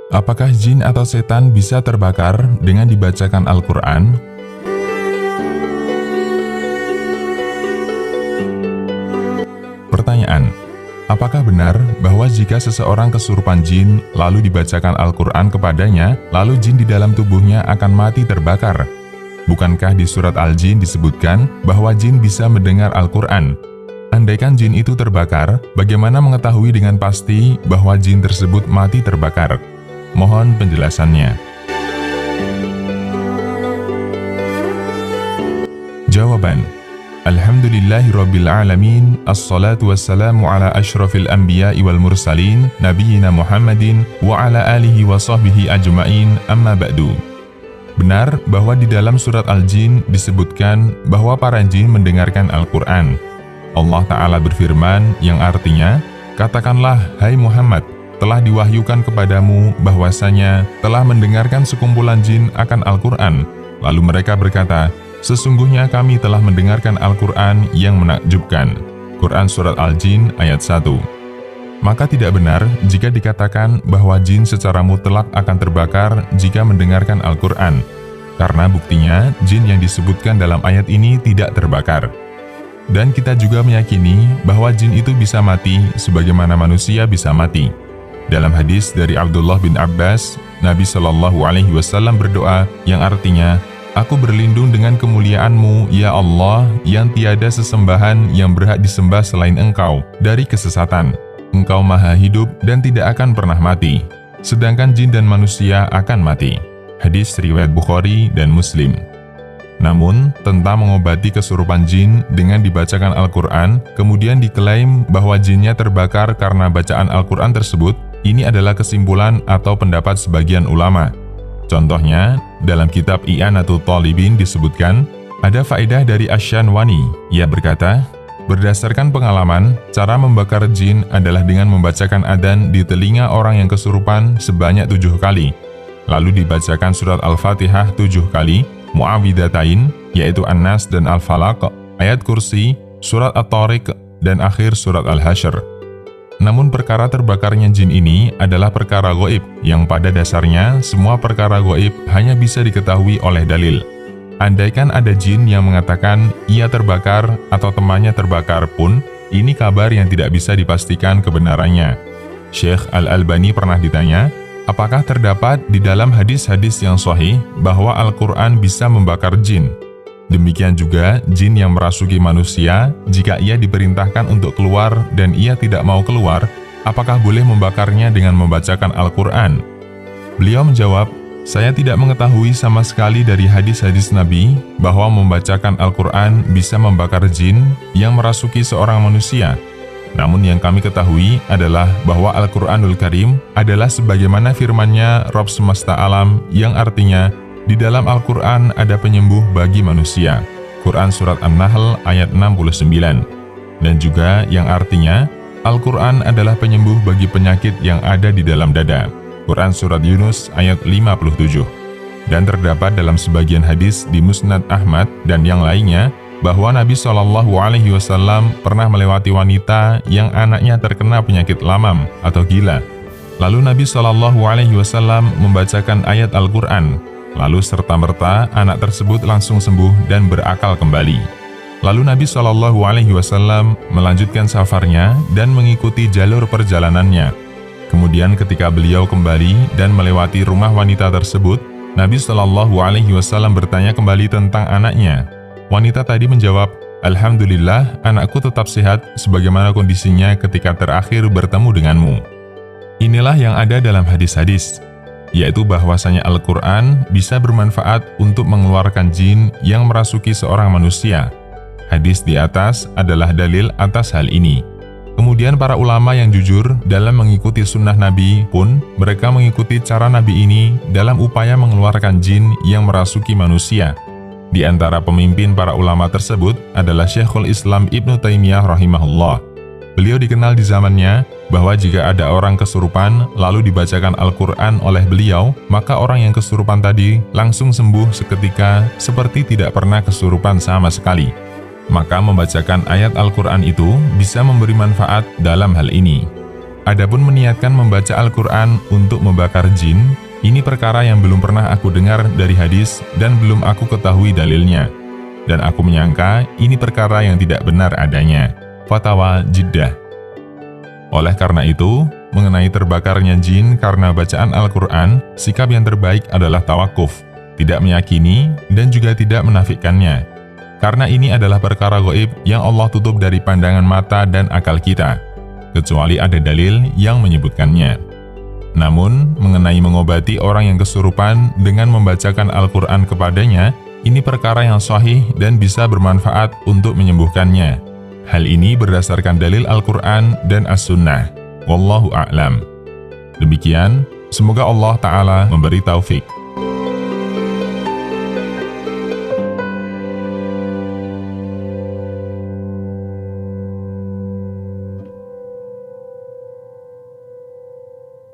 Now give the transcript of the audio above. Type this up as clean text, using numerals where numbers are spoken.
Apakah jin atau setan bisa terbakar dengan dibacakan Al-Quran? Pertanyaan: apakah benar bahwa jika seseorang kesurupan jin lalu dibacakan Al-Quran kepadanya, lalu jin di dalam tubuhnya akan mati terbakar? Bukankah di surat Al-Jin disebutkan bahwa jin bisa mendengar Al-Quran? Andaikan jin itu terbakar, bagaimana mengetahui dengan pasti bahwa jin tersebut mati terbakar? Mohon penjelasannya. Jawaban: Alhamdulillahirrabbilalamin, assalatu wassalamu ala ashrafil anbiya'i wal mursalin, nabiyina Muhammadin wa ala alihi wa sahbihi ajma'in, amma ba'du. Benar bahwa di dalam surat Al-Jin disebutkan bahwa para jin mendengarkan Al-Quran. Allah Ta'ala berfirman yang artinya, katakanlah, hai Muhammad, telah diwahyukan kepadamu bahwasanya telah mendengarkan sekumpulan jin akan Al-Quran. Lalu mereka berkata, sesungguhnya kami telah mendengarkan Al-Quran yang menakjubkan. Quran Surat Al-Jin ayat 1. Maka tidak benar jika dikatakan bahwa jin secara mutlak akan terbakar jika mendengarkan Al-Quran. Karena buktinya jin yang disebutkan dalam ayat ini tidak terbakar. Dan kita juga meyakini bahwa jin itu bisa mati sebagaimana manusia bisa mati. Dalam hadis dari Abdullah bin Abbas, Nabi Shallallahu Alaihi Wasallam berdoa yang artinya, aku berlindung dengan kemuliaan-Mu, ya Allah, yang tiada sesembahan yang berhak disembah selain Engkau, dari kesesatan. Engkau maha hidup dan tidak akan pernah mati, sedangkan jin dan manusia akan mati. Hadis riwayat Bukhari dan Muslim. Namun, tentang mengobati kesurupan jin dengan dibacakan Al-Quran, kemudian diklaim bahwa jinnya terbakar karena bacaan Al-Quran tersebut, ini adalah kesimpulan atau pendapat sebagian ulama. Contohnya, dalam kitab I'anatul Talibin disebutkan, ada faedah dari Asy-Syanwani. Ia berkata, berdasarkan pengalaman, cara membakar jin adalah dengan membacakan adzan di telinga orang yang kesurupan sebanyak 7 kali. Lalu dibacakan surat Al-Fatihah 7 kali, Mu'awwidhatain, yaitu An-Nas dan Al-Falaq, ayat Kursi, surat At-Tariq, dan akhir surat Al-Hasyr. Namun perkara terbakarnya jin ini adalah perkara gaib, yang pada dasarnya semua perkara gaib hanya bisa diketahui oleh dalil. Andaikan ada jin yang mengatakan ia terbakar atau temannya terbakar pun, ini kabar yang tidak bisa dipastikan kebenarannya. Syekh Al-Albani pernah ditanya, apakah terdapat di dalam hadis-hadis yang sahih bahwa Al-Quran bisa membakar jin? Demikian juga jin yang merasuki manusia, jika ia diperintahkan untuk keluar dan ia tidak mau keluar, apakah boleh membakarnya dengan membacakan Al-Quran? Beliau menjawab, saya tidak mengetahui sama sekali dari hadis-hadis Nabi bahwa membacakan Al-Quran bisa membakar jin yang merasuki seorang manusia. Namun yang kami ketahui adalah bahwa Al-Quranul Karim adalah sebagaimana firman-Nya Rabb semesta alam yang artinya, di dalam Al-Quran ada penyembuh bagi manusia. Quran Surat An-Nahl ayat 69. Dan juga yang artinya, Al-Quran adalah penyembuh bagi penyakit yang ada di dalam dada. Quran Surat Yunus ayat 57. Dan terdapat dalam sebagian hadis di Musnad Ahmad dan yang lainnya, bahwa Nabi SAW pernah melewati wanita yang anaknya terkena penyakit lamam atau gila. Lalu Nabi SAW membacakan ayat Al-Quran. Lalu serta-merta anak tersebut langsung sembuh dan berakal kembali. Lalu Nabi SAW melanjutkan safarnya dan mengikuti jalur perjalanannya. Kemudian ketika beliau kembali dan melewati rumah wanita tersebut, Nabi SAW bertanya kembali tentang anaknya. Wanita tadi menjawab, Alhamdulillah, anakku tetap sehat sebagaimana kondisinya ketika terakhir bertemu denganmu. Inilah yang ada dalam hadis-hadis, yaitu bahwasanya Al-Quran bisa bermanfaat untuk mengeluarkan jin yang merasuki seorang manusia. Hadis di atas adalah dalil atas hal ini. Kemudian para ulama yang jujur dalam mengikuti sunnah Nabi pun, mereka mengikuti cara Nabi ini dalam upaya mengeluarkan jin yang merasuki manusia. Di antara pemimpin para ulama tersebut adalah Syekhul Islam Ibnu Taimiyah rahimahullah. Beliau dikenal di zamannya bahwa jika ada orang kesurupan lalu dibacakan Al-Quran oleh beliau, maka orang yang kesurupan tadi langsung sembuh seketika seperti tidak pernah kesurupan sama sekali. Maka membacakan ayat Al-Quran itu bisa memberi manfaat dalam hal ini. Adapun meniatkan membaca Al-Quran untuk membakar jin, ini perkara yang belum pernah aku dengar dari hadis dan belum aku ketahui dalilnya. Dan aku menyangka ini perkara yang tidak benar adanya. Fatwa Jeddah. Oleh karena itu, mengenai terbakarnya jin karena bacaan Al-Quran, sikap yang terbaik adalah tawakuf, tidak meyakini dan juga tidak menafikannya. Karena ini adalah perkara gaib yang Allah tutup dari pandangan mata dan akal kita, kecuali ada dalil yang menyebutkannya. Namun, mengenai mengobati orang yang kesurupan dengan membacakan Al-Quran kepadanya, ini perkara yang sahih dan bisa bermanfaat untuk menyembuhkannya. Hal ini berdasarkan dalil Al-Quran dan As-Sunnah. Wallahu a'lam. Demikian, semoga Allah Ta'ala memberi taufik.